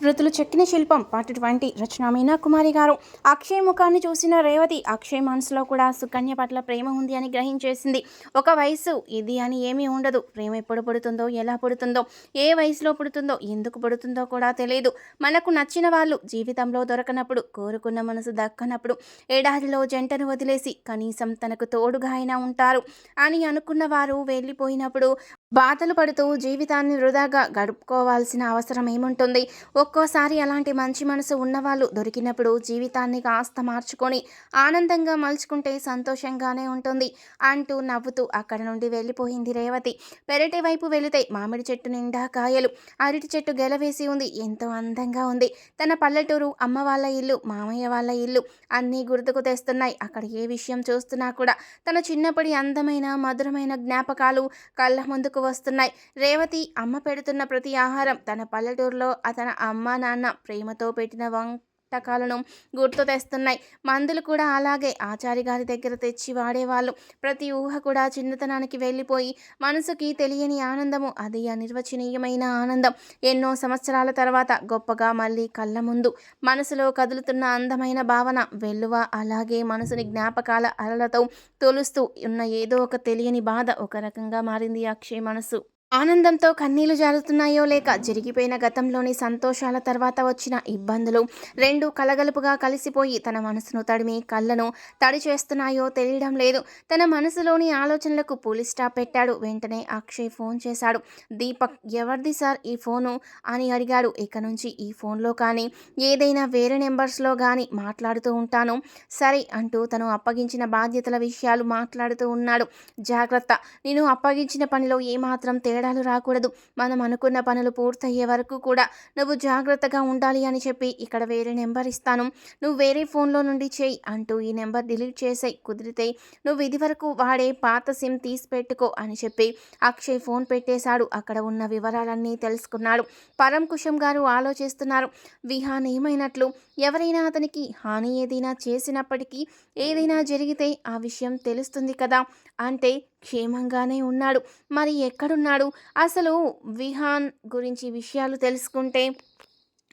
స్మృతులు చెక్కిన శిల్పం పార్ట్ 20 రచన మీనా కుమారి గారు. అక్షయ్ ముఖాన్ని చూసిన రేవతి అక్షయ్ మనసులో కూడా సుకన్య పట్ల ప్రేమ ఉంది అని గ్రహించేసింది. ఒక వయసు ఇది అని ఏమీ ఉండదు. ప్రేమ ఎప్పుడు పుడుతుందో, ఎలా పుడుతుందో, ఏ వయసులో పుడుతుందో, ఎందుకు పుడుతుందో కూడా తెలియదు. మనకు నచ్చిన వాళ్ళు జీవితంలో దొరకనప్పుడు, కోరుకున్న మనసు దక్కనప్పుడు, ఏడాదిలో జంటను వదిలేసి కనీసం తనకు తోడుగా అయినా ఉంటారు అని అనుకున్న వారు వెళ్ళిపోయినప్పుడు బాధలు పడుతూ జీవితాన్ని వృధాగా గడుపుకోవాల్సిన అవసరం ఏముంటుంది? ఒక్కోసారి అలాంటి మంచి మనసు ఉన్నవాళ్ళు దొరికినప్పుడు జీవితాన్ని కాస్త మార్చుకొని ఆనందంగా మలుచుకుంటే సంతోషంగానే ఉంటుంది అంటూ నవ్వుతూ అక్కడ నుండి వెళ్ళిపోయింది రేవతి. పెరటి వైపు వెళితే మామిడి చెట్టు నిండా కాయలు, అరటి చెట్టు గెలవేసి ఉంది. ఎంతో అందంగా ఉంది. తన పల్లెటూరు, అమ్మ వాళ్ళ ఇల్లు, మామయ్య వాళ్ళ ఇల్లు అన్నీ గుర్తుకు తెస్తున్నాయి. అక్కడ ఏ విషయం చూస్తున్నా కూడా తన చిన్నప్పటి అందమైన మధురమైన జ్ఞాపకాలు కళ్ళ ముందుకు వస్తున్నాయి. రేవతి అమ్మ పెడుతున్న ప్రతి ఆహారం, తన పల్లెటూరులో తన అమ్మ నాన్న ప్రేమతో పెట్టిన వంటకాలను గుర్తు తెస్తున్నాయి. మందులు కూడా అలాగే ఆచారి గారి దగ్గర తెచ్చి వాడేవాళ్ళు. ప్రతి ఊహ కూడా చిన్నతనానికి వెళ్ళిపోయి మనసుకి తెలియని ఆనందము, అది అనిర్వచనీయమైన ఆనందం. ఎన్నో సంవత్సరాల తర్వాత గొప్పగా మళ్ళీ కళ్ళ ముందు మనసులో కదులుతున్న అందమైన భావన వెల్లువ. అలాగే మనసుని జ్ఞాపకాల అలలతో తొలుస్తూ ఉన్న ఏదో ఒక తెలియని బాధ ఒక రకంగా మారింది అక్షయ్ మనసు. ఆనందంతో కన్నీళ్లు జారుతున్నాయో లేక జరిగిపోయిన గతంలోని సంతోషాల తర్వాత వచ్చిన ఇబ్బందులు రెండు కలగలుపుగా కలిసిపోయి తన మనసును తడిమి కళ్ళను తడి చేస్తున్నాయో తెలియడం లేదు. తన మనసులోని ఆలోచనలకు పులి స్టాప్ పెట్టాడు. వెంటనే అక్షయ్ ఫోన్ చేశాడు. దీపక్, ఎవరిది సార్ ఈ ఫోను అని అడిగాడు. ఇక నుంచి ఈ ఫోన్లో కానీ ఏదైనా వేరే నెంబర్స్లో కానీ మాట్లాడుతూ ఉంటాను సరే అంటూ తను అప్పగించిన బాధ్యతల విషయాలు మాట్లాడుతూ ఉన్నాడు. జాగ్రత్త, నేను అప్పగించిన పనిలో ఏమాత్రం తేడాలు రాకూడదు. మనం అనుకున్న పనులు పూర్తయ్యే వరకు కూడా నువ్వు జాగ్రత్తగా ఉండాలి అని చెప్పి ఇక్కడ వేరే నెంబర్ ఇస్తాను, నువ్వు వేరే ఫోన్లో నుండి చేయి అంటూ ఈ నెంబర్ డిలీట్ చేసాయి. కుదిరితే నువ్వు ఇదివరకు వాడే పాత సిమ్ తీసి పెట్టుకో అని చెప్పి అక్షయ్ ఫోన్ పెట్టేశాడు. అక్కడ ఉన్న వివరాలన్నీ తెలుసుకున్నాడు. పరంకుశం గారు ఆలోచిస్తున్నారు. విహాన్ ఏమైనట్లు? ఎవరైనా అతనికి హాని ఏదైనా చేసినప్పటికీ ఏదైనా జరిగితే ఆ విషయం తెలుస్తుంది కదా. అంటే క్షేమంగానే ఉన్నాడు. మరి ఎక్కడున్నాడు? అసలు విహాన్ గురించి విషయాలు తెలుసుకుంటే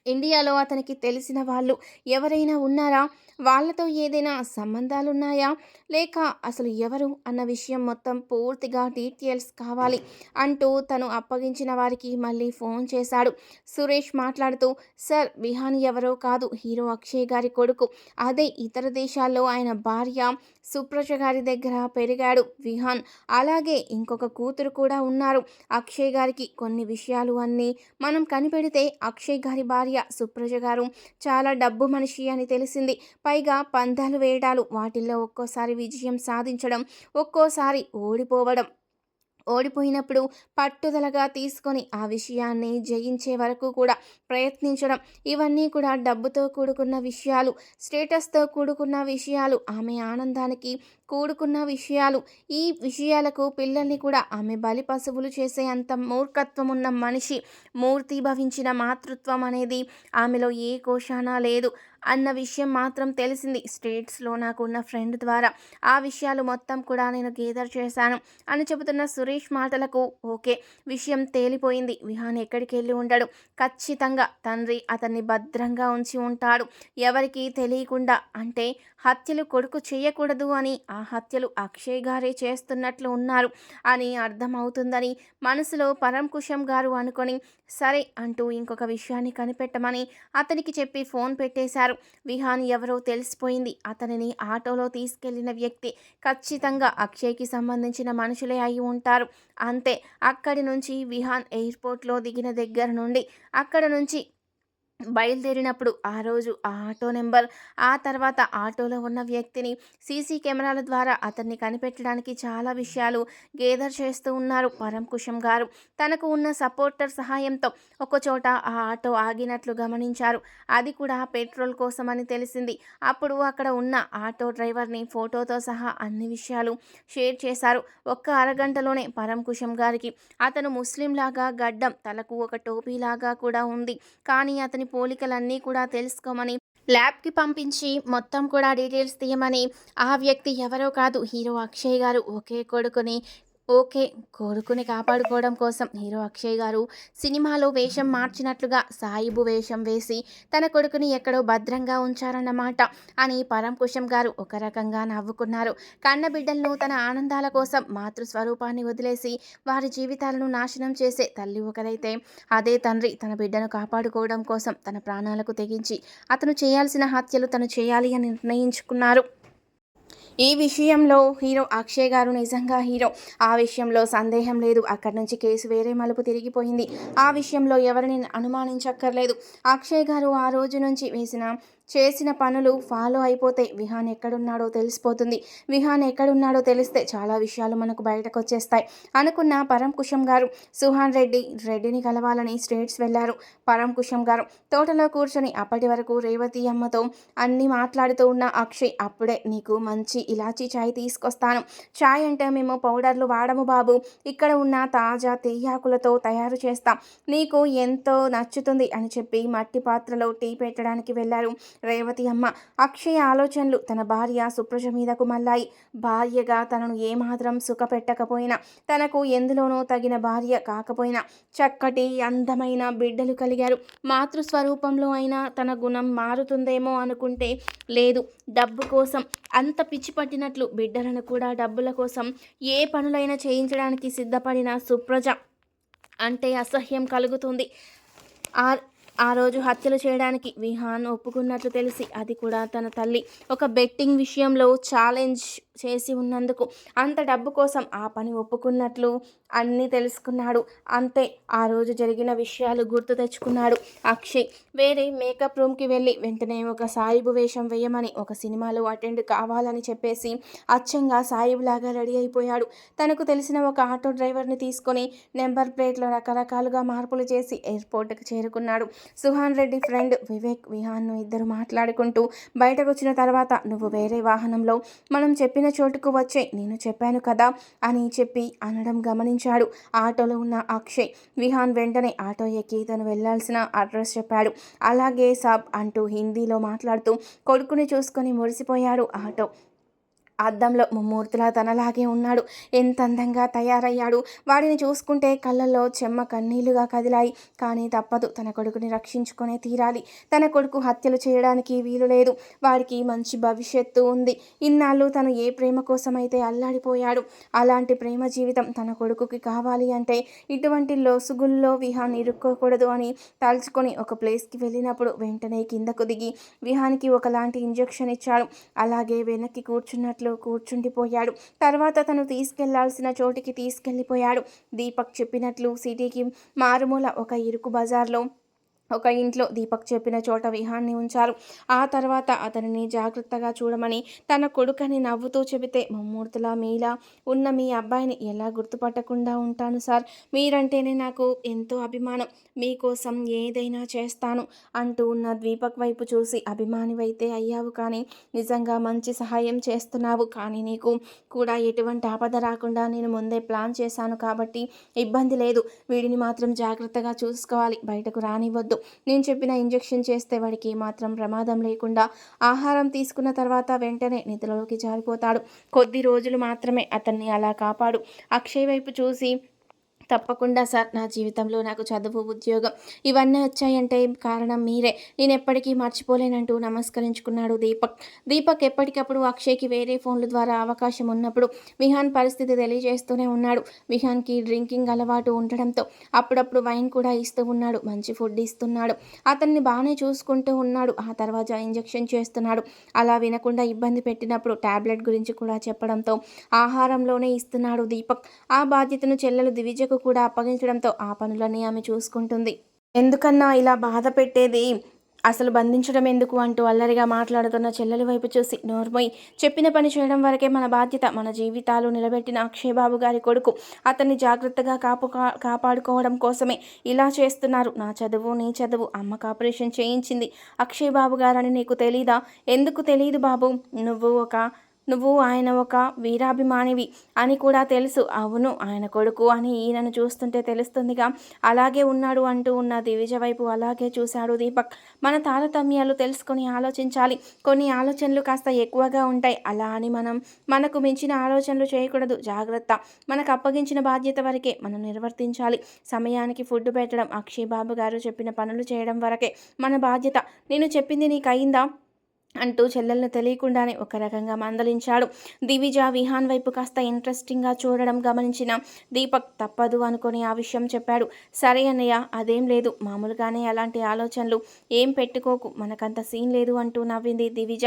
ఇండియాలో అతనికి తెలిసిన వాళ్ళు ఎవరైనా ఉన్నారా? వాళ్ళతో ఏదైనా సంబంధాలున్నాయా? లేక అసలు ఎవరు అన్న విషయం మొత్తం పూర్తిగా డీటెయిల్స్ కావాలి అంటూ తను అప్పగించిన వారికి మళ్ళీ ఫోన్ చేశాడు. సురేష్ మాట్లాడుతూ, సార్, విహాన్ ఎవరో కాదు, హీరో అక్షయ్ గారి కొడుకు. అదే ఇతర దేశాల్లో ఆయన భార్య సుప్రజ గారి దగ్గర పెరిగాడు విహాన్. అలాగే ఇంకొక కూతురు కూడా ఉన్నారు అక్షయ్ గారికి. కొన్ని విషయాలు అన్నీ మనం కనిపెడితే అక్షయ్ గారి భార్య సుప్రజ గారు చాలా డబ్బు మనిషి అని తెలిసింది. పైగా పందాలు వేయడాలు, వాటిల్లో ఒక్కోసారి విజయం సాధించడం, ఒక్కోసారి ఓడిపోయినప్పుడు పట్టుదలగా తీసుకొని ఆ విషయాన్ని జయించే వరకు కూడా ప్రయత్నించడం, ఇవన్నీ కూడా డబ్బుతో కూడుకున్న విషయాలు, స్టేటస్తో కూడుకున్న విషయాలు, ఆమె ఆనందానికి కూడుకున్న విషయాలు. ఈ విషయాలకు పిల్లల్ని కూడా ఆమె బలి పశువులు చేసే అంత మూర్ఖత్వం ఉన్న మనిషి. మూర్తి భవించిన మాతృత్వం అనేది ఆమెలో ఏ కోశానా లేదు అన్న విషయం మాత్రం తెలిసింది. స్టేట్స్లో నాకున్న ఫ్రెండ్ ద్వారా ఆ విషయాలు మొత్తం కూడా నేను గేదర్ చేశాను అని చెబుతున్న సురేష్ మాటలకు ఓకే, విషయం తేలిపోయింది. విహాన్ ఎక్కడికి వెళ్ళి ఉంటాడు? ఖచ్చితంగా తండ్రి అతన్ని భద్రంగా ఉంచి ఉంటాడు, ఎవరికీ తెలియకుండా. అంటే హత్యలు కొడుకు చేయకూడదు అని ఆ హత్యలు అక్షయ్ గారే చేస్తున్నట్లు ఉన్నారు అని అర్థమవుతుందని మనసులో పరంకుశం గారు అనుకొని సరే అంటూ ఇంకొక విషయాన్ని కనిపెట్టమని అతనికి చెప్పి ఫోన్ పెట్టేశారు. విహాన్ ఎవరో తెలిసిపోయింది. అతనిని ఆటోలో తీసుకెళ్లిన వ్యక్తి ఖచ్చితంగా అక్షయ్కి సంబంధించిన మనుషులే అయి ఉంటారు. అంతే. అక్కడి నుంచి విహాన్ ఎయిర్పోర్ట్లో దిగిన దగ్గర నుండి అక్కడ నుంచి బయలుదేరినప్పుడు ఆ రోజు ఆ ఆటో నెంబర్, ఆ తర్వాత ఆటోలో ఉన్న వ్యక్తిని, సీసీ కెమెరాల ద్వారా అతన్ని కనిపెట్టడానికి చాలా విషయాలు గేదర్ చేస్తూ ఉన్నారు పరంకుశం గారు. తనకు ఉన్న సపోర్టర్ సహాయంతో ఒకచోట ఆ ఆటో ఆగినట్లు గమనించారు. అది కూడా పెట్రోల్ కోసమని తెలిసింది. అప్పుడు అక్కడ ఉన్న ఆటో డ్రైవర్ని ఫోటోతో సహా అన్ని విషయాలు షేర్ చేశారు. ఒక్క అరగంటలోనే పరంకుశం గారికి అతను ముస్లింలాగా గడ్డం, తలకు ఒక టోపీలాగా కూడా ఉంది. కానీ అతని పోలికలన్నీ కూడా తెలుసుకోమని ల్యాబ్కి పంపించి మొత్తం కూడా డీటెయిల్స్ తీయమని, ఆ వ్యక్తి ఎవరో కాదు, హీరో అక్షయ్ గారు ఒకే కొడుకుని ఓకే. కొడుకుని కాపాడుకోవడం కోసం హీరో అక్షయ్ గారు సినిమాలో వేషం మార్చినట్లుగా సాయిబు వేషం వేసి తన కొడుకుని ఎక్కడో భద్రంగా ఉంచారన్నమాట అని పరంకుశం గారు ఒక రకంగా నవ్వుకున్నారు. కన్నబిడ్డలను తన ఆనందాల కోసం మాతృస్వరూపాన్ని వదిలేసి వారి జీవితాలను నాశనం చేసే తల్లి ఒకరైతే, అదే తండ్రి తన బిడ్డను కాపాడుకోవడం కోసం తన ప్రాణాలకు తెగించి అతను చేయాల్సిన హత్యలు తను చేయాలి అని నిర్ణయించుకున్నారు. ఈ విషయంలో హీరో అక్షయ్ గారు నిజంగా హీరో. ఆ విషయంలో సందేహం లేదు. అక్కడి నుంచి కేసు వేరే మలుపు తిరిగిపోయింది. ఆ విషయంలో ఎవరిని అనుమానించక్కర్లేదు. అక్షయ్ గారు ఆ రోజు నుంచి చేసిన పనులు ఫాలో అయిపోతే విహాన్ ఎక్కడున్నాడో తెలిసిపోతుంది. విహాన్ ఎక్కడున్నాడో తెలిస్తే చాలా విషయాలు మనకు బయటకు వచ్చేస్తాయి అనుకున్న పరంకుశం గారు రెడ్డిని కలవాలని స్టేట్స్ వెళ్లారు. పరంకుశం గారు తోటలో కూర్చొని అప్పటి వరకు రేవతి అమ్మతో అన్నీ మాట్లాడుతూ ఉన్న అక్షయ్, అప్పుడే నీకు మంచి ఇలాచీ చాయ్ తీసుకొస్తాను. చాయ్ అంటే మేము పౌడర్లు వాడము బాబు, ఇక్కడ ఉన్న తాజా తేయాకులతో తయారు చేస్తాం, నీకు ఎంతో నచ్చుతుంది అని చెప్పి మట్టి పాత్రలో టీ పెట్టడానికి వెళ్లారు రేవతి అమ్మ. అక్షయ్ ఆలోచనలు తన భార్య సుప్రజ మీదకు మళ్ళాయి. భార్యగా తనను ఏమాత్రం సుఖపెట్టకపోయినా, తనకు ఎందులోనూ తగిన భార్య కాకపోయినా చక్కటి అందమైన బిడ్డలు కలిగారు. మాతృస్వరూపంలో అయినా తన గుణం మారుతుందేమో అనుకుంటే లేదు. డబ్బు కోసం అంత పిచ్చి పట్టినట్లు బిడ్డలను కూడా డబ్బుల కోసం ఏ పనులైనా చేయించడానికి సిద్ధపడిన సుప్రజ అంటే అసహ్యం కలుగుతుంది. ఆ ఆ రోజు హత్యలు చేయడానికి విహాన్ ఒప్పుకున్నట్లు తెలిసి, అది కూడా తన తల్లి ఒక బెట్టింగ్ విషయంలో ఛాలెంజ్ చేసి ఉన్నందుకు, అంత డబ్బు కోసం ఆ పని ఒప్పుకున్నట్లు అన్నీ తెలుసుకున్నాడు. అంతే, ఆ రోజు జరిగిన విషయాలు గుర్తు తెచ్చుకున్నాడు అక్షయ్. వేరే మేకప్ రూమ్కి వెళ్ళి వెంటనే ఒక సాయిబు వేషం వేయమని ఒక సినిమాలో అటెండ్ కావాలని చెప్పేసి అచ్చంగా సాయిబులాగా రెడీ అయిపోయాడు. తనకు తెలిసిన ఒక ఆటో డ్రైవర్ని తీసుకొని నెంబర్ ప్లేట్లో రకరకాలుగా మార్పులు చేసి ఎయిర్పోర్ట్కి చేరుకున్నాడు. సుహాన్ రెడ్డి ఫ్రెండ్ వివేక్ విహాన్ను ఇద్దరు మాట్లాడుకుంటూ బయటకు వచ్చిన తర్వాత, నువ్వు వేరే వాహనంలో మనం చెప్పిన చోటుకు వచ్చే, నేను చెప్పాను కదా అని చెప్పి అనడం గమనించాడు ఆటోలో ఉన్న అక్షయ్. విహాన్ వెంటనే ఆటో ఎక్కి తను వెళ్లాల్సిన అడ్రస్ చెప్పాడు. అలాగే సాబ్ అంటూ హిందీలో మాట్లాడుతూ కొడుకుని చూసుకొని మురిసిపోయాడు ఆటో. అద్దంలో ముమ్మూర్తిలా తనలాగే ఉన్నాడు. ఎంత అందంగా తయారయ్యాడు. వాడిని చూసుకుంటే కళ్ళల్లో చెమ్మ కన్నీళ్లుగా కదిలాయి. కానీ తప్పదు, తన కొడుకుని రక్షించుకునే తీరాలి. తన కొడుకు హత్యలు చేయడానికి వీలు లేదు. వాడికి మంచి భవిష్యత్తు ఉంది. ఇన్నాళ్ళు తను ఏ ప్రేమ కోసమైతే అల్లాడిపోయాడు, అలాంటి ప్రేమ జీవితం తన కొడుకుకి కావాలి అంటే ఇటువంటి లొసుగుల్లో విహాన్ ఇరుక్కోకూడదు అని తలుచుకొని ఒక ప్లేస్కి వెళ్ళినప్పుడు వెంటనే కిందకు దిగి విహాన్కి ఒకలాంటి ఇంజెక్షన్ ఇచ్చాడు. అలాగే వెనక్కి కూర్చుండిపోయాడు. తర్వాత తను తీసుకెళ్లాల్సిన చోటికి తీసుకెళ్లిపోయాడు. దీపక్ చెప్పినట్లు సిటీకి మారుమూల ఒక ఇరుకు బజార్లో ఒక ఇంట్లో దీపక్ చెప్పిన చోట విహాన్ని ఉంచారు. ఆ తర్వాత అతనిని జాగ్రత్తగా చూడమని తన కొడుకని నవ్వుతూ చెబితే, ముమ్మూర్తులా మీలా ఉన్న మీ అబ్బాయిని ఎలా గుర్తుపట్టకుండా ఉంటాను సార్, మీరంటేనే నాకు ఎంతో అభిమానం, మీకోసం ఏదైనా చేస్తాను అంటూ ఉన్న దీపక్ వైపు చూసి, అభిమానివైతే అయ్యావు కానీ నిజంగా మంచి సహాయం చేస్తున్నావు, కానీ నీకు కూడా ఎటువంటి ఆపద రాకుండా నేను ముందే ప్లాన్ చేశాను కాబట్టి ఇబ్బంది లేదు. వీడిని మాత్రం జాగ్రత్తగా చూసుకోవాలి, బయటకు రానివ్వద్దు. నేను చెప్పిన ఇంజెక్షన్ చేస్తే వాడికి ఏమాత్రం ప్రమాదం లేకుండా ఆహారం తీసుకున్న తర్వాత వెంటనే నిద్రలోకి జారిపోతాడు. కొద్ది రోజులు మాత్రమే అతన్ని అలా కాపాడు. అక్షయ్ వైపు చూసి, తప్పకుండా సార్, నా జీవితంలో నాకు చదువు, ఉద్యోగం ఇవన్నీ వచ్చాయంటే కారణం మీరే, నేను ఎప్పటికీ మర్చిపోలేనంటూ నమస్కరించుకున్నాడు దీపక్ ఎప్పటికప్పుడు అక్షయ్కి వేరే ఫోన్ల ద్వారా అవకాశం ఉన్నప్పుడు విహాన్ పరిస్థితి తెలియజేస్తూనే ఉన్నాడు. విహాన్కి డ్రింకింగ్ అలవాటు ఉండడంతో అప్పుడప్పుడు వైన్ కూడా ఇస్తూ ఉన్నాడు, మంచి ఫుడ్ ఇస్తున్నాడు, అతన్ని బాగానే చూసుకుంటూ ఉన్నాడు. ఆ తర్వాత ఇంజెక్షన్ చేస్తున్నాడు. అలా వినకుండా ఇబ్బంది పెట్టినప్పుడు టాబ్లెట్ గురించి కూడా చెప్పడంతో ఆహారంలోనే ఇస్తున్నాడు దీపక్. ఆ బాధ్యతను చెల్లెలు దివిజకు కూడా అప్పగించడంతో ఆ పనులన్నీ ఆమె చూసుకుంటుంది. ఎందుకన్నా ఇలా బాధ పెట్టేది, అసలు బంధించడం ఎందుకు అంటూ అల్లరిగా మాట్లాడుతున్న చెల్లెలి వైపు చూసి, నోర్మోయ్, చెప్పిన పని చేయడం వరకే మన బాధ్యత. మన జీవితాలు నిలబెట్టిన అక్షయ్ బాబు గారి కొడుకు, అతన్ని జాగ్రత్తగా కాపాడుకోవడం కోసమే ఇలా చేస్తున్నారు. నా చదువు, నీ చదువు, అమ్మకు ఆపరేషన్ చేయించింది అక్షయ్ బాబు గారని నీకు తెలీదా? ఎందుకు తెలీదు బాబు? నువ్వు ఒక నువ్వు ఆయన ఒక వీరాభిమానివి అని కూడా తెలుసు. అవును, ఆయన కొడుకు అని ఈయనను చూస్తుంటే తెలుస్తుందిగా. అలాగే ఉన్నాడు అంటూ ఉన్న దివిజ వైపు అలాగే చూశాడు దీపక్. మన తారతమ్యాలు తెలుసుకొని ఆలోచించాలి. కొన్ని ఆలోచనలు కాస్త ఎక్కువగా ఉంటాయి. అలా అని మనకు మించిన ఆలోచనలు చేయకూడదు. జాగ్రత్త. మనకు అప్పగించిన బాధ్యత వరకే మనం నిర్వర్తించాలి. సమయానికి ఫుడ్ పెట్టడం, అక్షయ్ బాబు గారు చెప్పిన పనులు చేయడం వరకే మన బాధ్యత. నేను చెప్పింది నీకు అయిందా అంటూ చెల్లెలను తెలియకుండానే ఒక రకంగా మందలించాడు. దివిజ విహాన్ వైపు కాస్త ఇంట్రెస్టింగ్గా చూడడం గమనించిన దీపక్ తప్పదు అనుకొని ఆ విషయం చెప్పాడు. సరే అన్నయ్య, అదేం లేదు, మామూలుగానే అలాంటి ఆలోచనలు ఏం పెట్టుకోకు, మనకంత సీన్ లేదు అంటూ నవ్వింది దివిజ.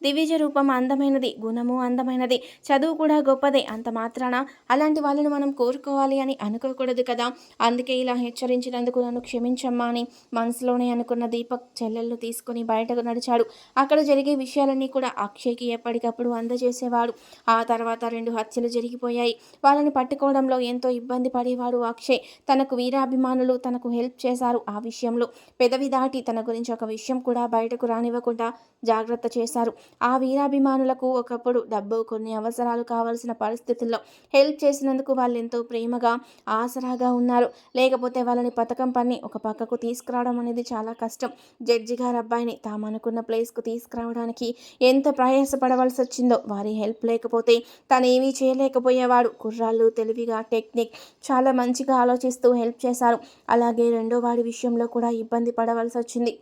దివిజ రూపం అందమైనది, గుణము అందమైనది, చదువు కూడా గొప్పదే. అంత మాత్రాన అలాంటి వాళ్ళను మనం కోరుకోవాలి అని అనుకోకూడదు కదా. అందుకే ఇలా హెచ్చరించినందుకు నన్ను క్షమించమ్మా అని మనసులోనే అనుకున్న దీపక్ చెల్లెళ్ళు తీసుకుని బయటకు నడిచాడు. అక్కడ జరిగే విషయాలన్నీ కూడా అక్షయ్కి ఎప్పటికప్పుడు అందజేసేవాడు. ఆ తర్వాత 2 హత్యలు జరిగిపోయాయి. వాళ్ళని పట్టుకోవడంలో ఎంతో ఇబ్బంది పడేవాడు అక్షయ్. తనకు వీరాభిమానులు తనకు హెల్ప్ చేశారు. ఆ విషయంలో పెదవి దాటి తన గురించి ఒక విషయం కూడా బయటకు రానివ్వకుండా జాగ్రత్త చేశారు. ఆ వీరాభిమానులకు ఒకప్పుడు డబ్బు, కొన్ని అవసరాలు కావాల్సిన పరిస్థితుల్లో హెల్ప్ చేసినందుకు వాళ్ళు ఎంతో ప్రేమగా ఆసరాగా ఉన్నారు. లేకపోతే వాళ్ళని పథకం పన్ని ఒక పక్కకు తీసుకురావడం అనేది చాలా కష్టం. జడ్జి గారు అబ్బాయిని తామనుకున్న ప్లేస్కు తీసుకురావడానికి ఎంత ప్రయాసపడవలసి వచ్చిందో. వారి హెల్ప్ లేకపోతే తనేమీ చేయలేకపోయేవాడు. కుర్రాళ్ళు తెలివిగా, టెక్నిక్ చాలా మంచిగా ఆలోచిస్తూ హెల్ప్ చేశారు. అలాగే రెండో వాడి విషయంలో కూడా ఇబ్బంది పడవలసి వచ్చింది.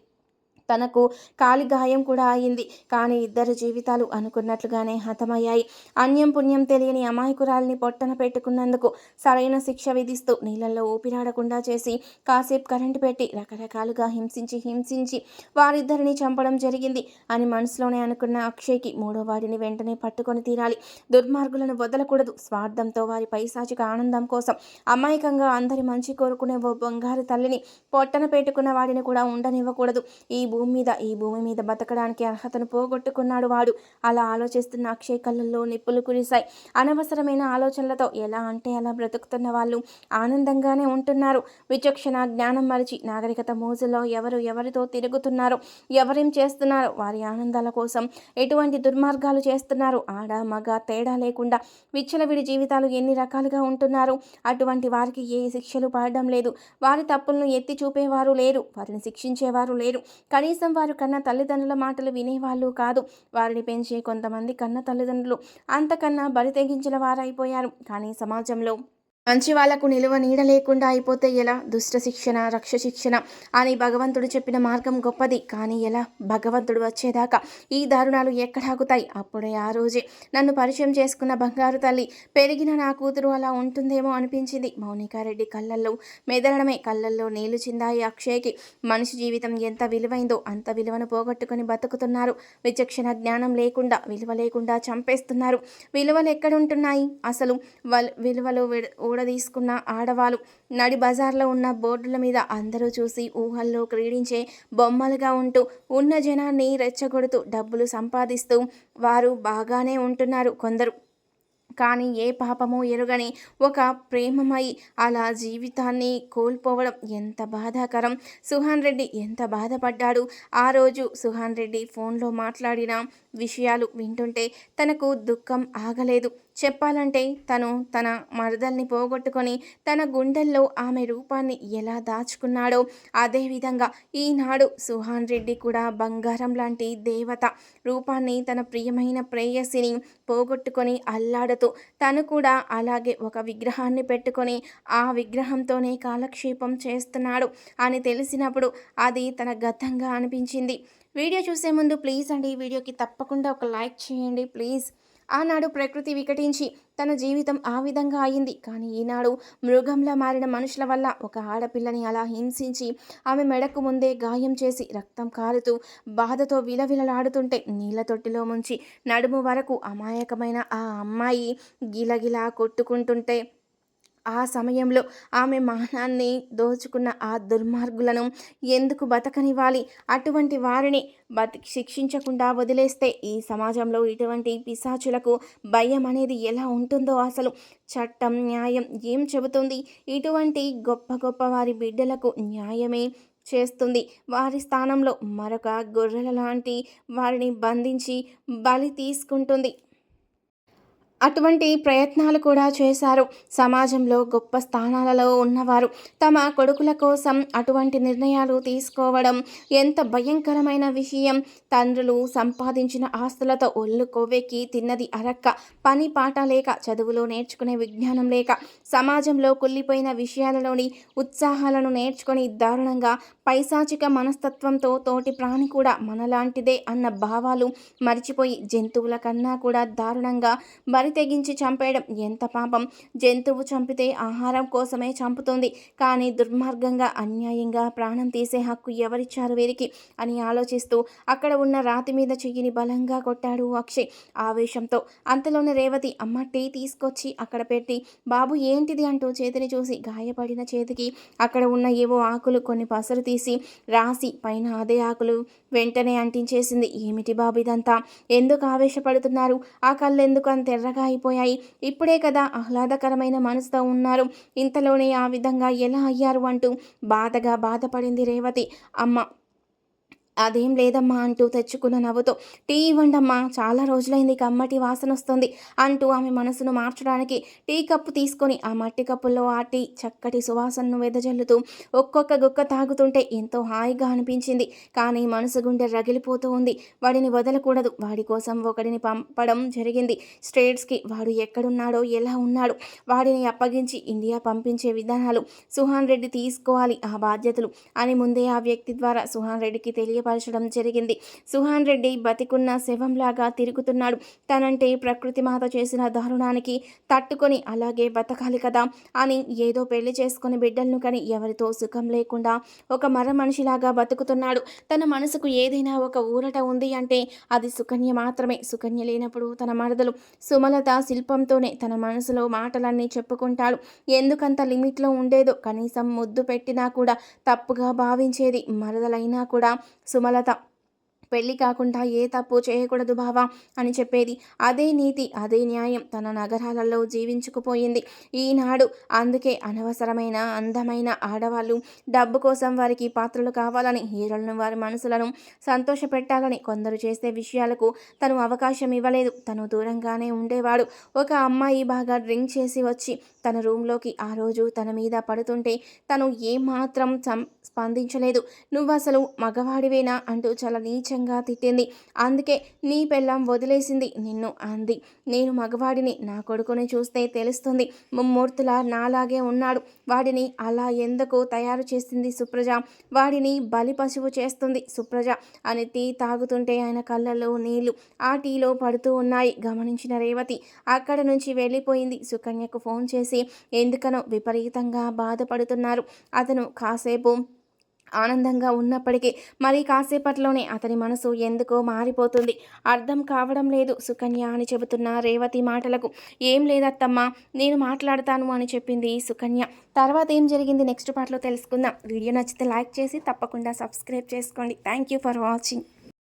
తనకు కాలి గాయం కూడా అయింది. కానీ ఇద్దరు జీవితాలు అనుకున్నట్లుగానే హతమయ్యాయి. అన్యం పుణ్యం తెలియని అమాయకురాల్ని పొట్టన పెట్టుకున్నందుకు సరైన శిక్ష విధిస్తూ నీళ్ళల్లో ఊపిరాడకుండా చేసి కాసేపు కరెంటు పెట్టి రకరకాలుగా హింసించి వారిద్దరిని చంపడం జరిగింది అని మనసులోనే అనుకున్న అక్షయ్కి మూడో వాడిని వెంటనే పట్టుకొని తీరాలి. దుర్మార్గులను వదలకూడదు. స్వార్థంతో వారి పైశాచిక ఆనందం కోసం అమాయకంగా అందరి మంచి కోరుకునే ఓ బంగారు తల్లిని పొట్టన పెట్టుకున్న వాడిని కూడా ఉండనివ్వకూడదు. ఈ భూమి మీద బతకడానికి అర్హతను పోగొట్టుకున్నాడు వాడు. అలా ఆలోచిస్తున్న అక్షయ్ కళ్ళల్లో నిప్పులు కురిశాయి. అనవసరమైన ఆలోచనలతో ఎలా అంటే అలా బ్రతుకుతున్న వాళ్ళు ఆనందంగానే ఉంటున్నారు. విచక్షణ జ్ఞానం మరిచి నాగరికత మోజులో ఎవరితో తిరుగుతున్నారో, ఎవరేం చేస్తున్నారో, వారి ఆనందాల కోసం ఎటువంటి దుర్మార్గాలు చేస్తున్నారు, ఆడ మగ తేడా లేకుండా విచ్చలవిడి జీవితాలు ఎన్ని రకాలుగా ఉంటున్నారు. అటువంటి వారికి ఏ శిక్షలు పడడం లేదు. వారి తప్పులను ఎత్తి చూపేవారు లేరు, వారిని శిక్షించేవారు లేరు. కనీసం వారు కన్న తల్లిదండ్రుల మాటలు వినేవాళ్ళు కాదు. వారిని పెంచే కొంతమంది కన్న తల్లిదండ్రులు అంతకన్నా బరి తెగించిన వారైపోయారు. కానీ సమాజంలో మంచి వాళ్లకు నిలువ నీడ లేకుండా అయిపోతే ఎలా? దుష్ట శిక్షణ, రక్ష శిక్షణ అని భగవంతుడు చెప్పిన మార్గం గొప్పది. కానీ ఎలా? భగవంతుడు వచ్చేదాకా ఈ దారుణాలు ఎక్కడాగుతాయి? అప్పుడే ఆ రోజే నన్ను పరిచయం చేసుకున్న బంగారు తల్లి, పెరిగిన నా కూతురు అలా ఉంటుందేమో అనిపించింది. మౌనికారెడ్డి కళ్ళల్లో మెదలడమే. కళ్ళల్లో నీళ్లు చిందాయి అక్షయ్కి. మనిషి జీవితం ఎంత విలువైందో అంత విలువను పోగొట్టుకుని బతుకుతున్నారు. విచక్షణ జ్ఞానం లేకుండా, విలువ లేకుండా చంపేస్తున్నారు. విలువలు ఎక్కడుంటున్నాయి అసలు? విలువలు తీసుకున్న ఆడవాళ్ళు నడి బజార్లో ఉన్న బోర్డుల మీద అందరూ చూసి ఊహల్లో క్రీడించే బొమ్మలుగా ఉంటూ ఉన్న జనాన్ని రెచ్చగొడుతూ డబ్బులు సంపాదిస్తూ వారు బాగానే ఉంటున్నారు కొందరు. కానీ ఏ పాపమో ఎరుగని ఒక ప్రేమమై అలా జీవితాన్ని కోల్పోవడం ఎంత బాధాకరం. సుహాన్ రెడ్డి ఎంత బాధపడ్డాడు ఆ రోజు. సుహాన్ రెడ్డి ఫోన్లో మాట్లాడిన విషయాలు వింటుంటే తనకు దుఃఖం ఆగలేదు. చెప్పాలంటే తను తన మరదల్ని పోగొట్టుకొని తన గుండెల్లో ఆమె రూపాన్ని ఎలా దాచుకున్నాడో అదేవిధంగా ఈనాడు సుహాన్ రెడ్డి కూడా బంగారం లాంటి దేవత రూపాన్ని, తన ప్రియమైన ప్రేయసిని పోగొట్టుకొని అల్లాడుతూ తను కూడా అలాగే ఒక విగ్రహాన్ని పెట్టుకొని ఆ విగ్రహంతోనే కాలక్షేపం చేస్తున్నాడు అని తెలిసినప్పుడు అది తన గతంగా అనిపించింది. వీడియో చూసే ముందు ప్లీజ్ అండి, ఈ వీడియోకి తప్పకుండా ఒక లైక్ చేయండి ప్లీజ్. ఆనాడు ప్రకృతి వికటించి తన జీవితం ఆ విధంగా అయింది. కానీ ఈనాడు మృగంలా మారిన మనుషుల వల్ల ఒక ఆడపిల్లని అలా హింసించి ఆమె మెడకు ముందే గాయం చేసి రక్తం కారుతూ బాధతో విలవిలలాడుతుంటే నీళ్ళ తొట్టిలో ముంచి నడుము వరకు అమాయకమైన ఆ అమ్మాయి గిలగిలా కొట్టుకుంటుంటే ఆ సమయంలో ఆమె మానాన్ని దోచుకున్న ఆ దుర్మార్గులను ఎందుకు బతకనివ్వాలి? అటువంటి వారిని శిక్షించకుండా వదిలేస్తే ఈ సమాజంలో ఇటువంటి పిశాచులకు భయం అనేది ఎలా ఉంటుందో అసలు. చట్టం, న్యాయం ఏం చెబుతుంది? ఇటువంటి గొప్ప గొప్ప వారి బిడ్డలకు న్యాయమే చేస్తుంది. వారి స్థానంలో మరొక గొర్రెల లాంటి వారిని బంధించి బలి తీసుకుంటుంది. అటువంటి ప్రయత్నాలు కూడా చేశారు. సమాజంలో గొప్ప స్థానాలలో ఉన్నవారు తమ కొడుకుల కోసం అటువంటి నిర్ణయాలు తీసుకోవడం ఎంత భయంకరమైన విషయం. తండ్రులు సంపాదించిన ఆస్తులతో ఒళ్ళు కొవ్వెక్కి తిన్నది అరక్క, పని పాట లేక, చదువులో నేర్చుకునే విజ్ఞానం లేక, సమాజంలో కుళ్ళిపోయిన విషయాలలోని ఉత్సాహాలను నేర్చుకొని దారుణంగా పైశాచిక మనస్తత్వంతో తోటి ప్రాణి కూడా మనలాంటిదే అన్న భావాలు మరిచిపోయి జంతువుల కన్నా కూడా దారుణంగా బరి తెగించి చంపేయడం ఎంత పాపం. జంతువు చంపితే ఆహారం కోసమే చంపుతుంది, కానీ దుర్మార్గంగా అన్యాయంగా ప్రాణం తీసే హక్కు ఎవరిచ్చారు వీరికి అని ఆలోచిస్తూ అక్కడ ఉన్న రాతి మీద చెయ్యిని బలంగా కొట్టాడు అక్షయ్ ఆవేశంతో. అంతలోనే రేవతి అమ్మ టీ తీసుకొచ్చి అక్కడ పెట్టి, బాబు ఏంటిది అంటూ చేతిని చూసి గాయపడిన చేతికి అక్కడ ఉన్న ఏవో ఆకులు కొన్ని పసరు తీసి రాసి పైన అదే ఆకులు వెంటనే అంటించేసింది. ఏమిటి బాబు ఇదంతా, ఎందుకు ఆవేశపడుతున్నారు, ఆ కళ్ళెందుకు అంత ఎర్రగా అయిపోయాయి, ఇప్పుడే కదా ఆహ్లాదకరమైన మనసుతో ఉన్నారు, ఇంతలోనే ఆ విధంగా ఎలా అయ్యారు అంటూ బాధగా బాధపడింది రేవతి. అమ్మ అదేం లేదమ్మా అంటూ తెచ్చుకున్న నవ్వుతో, టీ ఇవ్వండమ్మా, చాలా రోజులైంది కమ్మటి వాసన వస్తుంది అంటూ ఆమె మనసును మార్చడానికి టీ కప్పు తీసుకొని ఆ మట్టి కప్పుల్లో ఆ టీ చక్కటి సువాసనను వెదజల్లుతూ ఒక్కొక్క గుక్క తాగుతుంటే ఎంతో హాయిగా అనిపించింది. కానీ మనసు గుండె రగిలిపోతూ ఉంది. వాడిని వదలకూడదు, వాడి కోసం ఒకడిని పంపడం జరిగింది స్టేట్స్కి. వాడు ఎక్కడున్నాడో ఎలా ఉన్నాడు, వాడిని అప్పగించి ఇండియా పంపించే విధానాలు సుహాన్ రెడ్డి తీసుకోవాలి ఆ బాధ్యతలు అని ముందే ఆ వ్యక్తి ద్వారా సుహాన్ రెడ్డికి తెలియపరచడం జరిగింది. సుహాన్ రెడ్డి బతికున్న శవంలాగా తిరుగుతున్నాడు. తనంటే ప్రకృతి మాత చేసిన దారుణానికి తట్టుకొని అలాగే బతకాలి కదా అని ఏదో పెళ్లి చేసుకుని బిడ్డలను కని ఎవరితో సుఖం లేకుండా ఒక మర మనిషిలాగా బతుకుతున్నాడు. తన మనసుకు ఏదైనా ఒక ఊరట ఉంది అంటే అది సుకన్య మాత్రమే. సుకన్య లేనప్పుడు తన మరదలు సుమలత శిల్పంతోనే తన మనసులో మాటలన్నీ చెప్పుకుంటాడు. ఎందుకంత లిమిట్లో ఉండేదో, కనీసం ముద్దు పెట్టినా కూడా తప్పుగా భావించేది. మరదలైనా కూడా సుమలత పెళ్ళి కాకుండా ఏ తప్పు చేయకూడదు బావా అని చెప్పేది. అదే నీతి, అదే న్యాయం తన నగరాలలో జీవించుకుపోయింది ఈనాడు. అందుకే అనవసరమైన అందమైన ఆడవాళ్ళు డబ్బు కోసం వారికి పాత్రలు కావాలని, హీరోలను వారి మనసులను సంతోషపెట్టాలని కొందరు చేసే విషయాలకు తను అవకాశం ఇవ్వలేదు. తను దూరంగానే ఉండేవాడు. ఒక అమ్మాయి బాగా డ్రింక్ చేసి వచ్చి తన రూమ్లోకి ఆ రోజు తన మీద పడుతుంటే తను ఏమాత్రం స్పందించలేదు. నువ్వు అసలు మగవాడివేనా అంటూ చాలా నీచంగా తిట్టింది. అందుకే నీ పెళ్ళాం వదిలేసింది నిన్ను అంది. నేను మగవాడిని, నా కొడుకుని చూస్తే తెలుస్తుంది, ముమ్మూర్తులా నాలాగే ఉన్నాడు, వాడిని అలా ఎందుకు తయారు చేసింది సుప్రజ, వాడిని బలి పశువు చేస్తుంది సుప్రజ అని టీ తాగుతుంటే ఆయన కళ్ళల్లో నీళ్లు ఆ టీలో పడుతూ ఉన్నాయి. గమనించిన రేవతి అక్కడ నుంచి వెళ్ళిపోయింది. సుకన్యకు ఫోన్ చేసి ఎందుకనో విపరీతంగా బాధపడుతున్నారు. అతను కాసేపు ఆనందంగా ఉన్నప్పటికీ మరి కాసేపట్లోనే అతని మనసు ఎందుకో మారిపోతుంది. అర్థం కావడం లేదు సుకన్య అని చెబుతున్న రేవతి మాటలకు. ఏం లేదత్తమ్మా, నేను మాట్లాడతాను అని చెప్పింది సుకన్య. తర్వాత ఏం జరిగింది నెక్స్ట్ పార్ట్లో తెలుసుకుందాం. వీడియో నచ్చితే లైక్ చేసి తప్పకుండా సబ్స్క్రైబ్ చేసుకోండి. Thank you for watching.